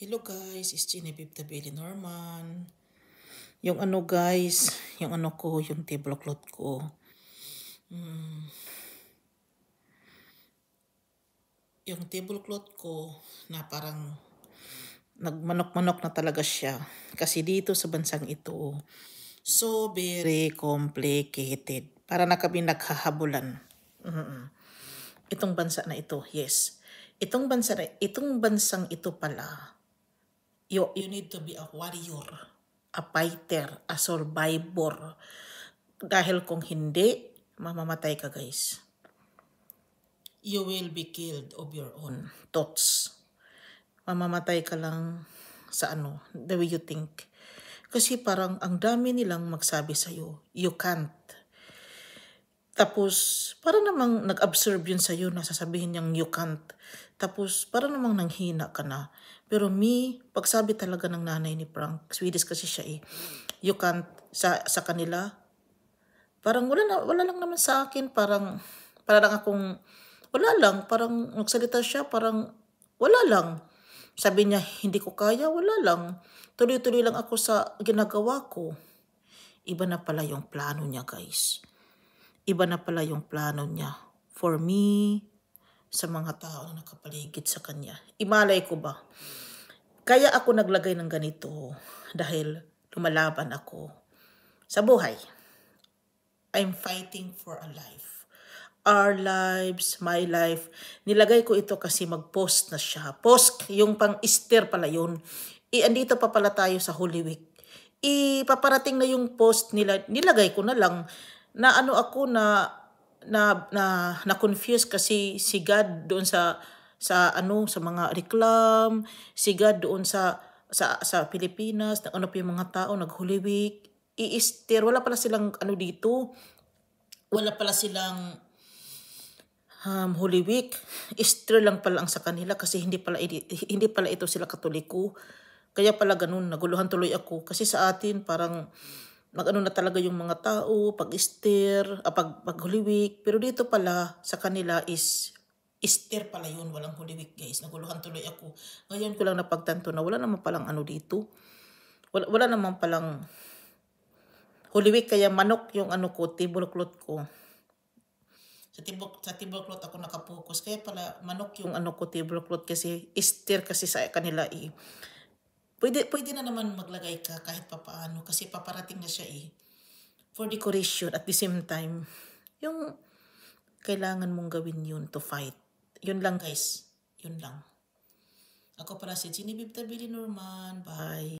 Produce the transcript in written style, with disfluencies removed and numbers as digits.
Hello guys, it's Genevieve Tabeli Norman. Yung ano guys, yung ano ko, yung tablecloth ko. Yung tablecloth ko na parang nagmanok-manok na talaga siya. Kasi dito sa bansang ito, so very complicated. Para na kami naghahabulan. Itong bansa na ito, yes. Itong bansang ito pala, you need to be a warrior, a fighter, a survivor. Dahil kung hindi, mamamatay ka guys. You will be killed of your own thoughts. Mamamatay ka lang sa the way you think. Kasi parang ang dami nilang magsabi sa'yo, you can't. Tapos, para namang nag-absorb yun sa'yo na sasabihin niyang you can't. Tapos, para namang nanghina ka na. Pero pagsabi talaga ng nanay ni Frank, Swedish kasi siya you can't sa kanila. Parang wala lang naman sa akin, parang akong, wala lang, parang nagsalita siya, parang wala lang. Sabi niya, hindi ko kaya, wala lang. Tuloy-tuloy lang ako sa ginagawa ko. Iba na pala yung plano niya guys. Iba na pala yung plano niya for me, sa mga tao na nakapaligid sa kanya. Imalay ko ba? Kaya ako naglagay ng ganito dahil lumalaban ako sa buhay. I'm fighting for a life. Our lives, my life. Nilagay ko ito kasi mag-post na siya. Post, yung pang-Easter pala yun. Andito pa pala tayo sa Holy Week. Paparating na yung post nila. Nilagay ko na lang na ako na confuse kasi si God doon sa mga reklam, si God doon sa Pilipinas, pa yung mga tao nag-Holy Week. Easter, wala pala silang dito. Wala pala silang Holy Week. Easter lang pala ang sa kanila kasi hindi pala ito sila Katoliko. Kaya pala ganun, naguluhan tuloy ako. Kasi sa atin parang na talaga yung mga tao pag Easter, pag Holy Week. Pero dito pala sa kanila is Easter pala yun, walang Holy Week guys. Naguluhan tuloy ako. Ngayon ko lang napagtanto na wala naman palang dito. Wala naman palang Holy Week, kaya manok yung ko, tablecloth ko. Sa tablecloth ako nakapokus. Kaya pala manok yung ko, tablecloth kasi Easter kasi sa kanila Pwede na naman maglagay ka kahit papaano kasi paparating na siya for decoration at the same time. Yung kailangan mong gawin yun to fight. Yun lang guys. Yun lang. Ako pala si Genevieve Tabeli Norman. Bye.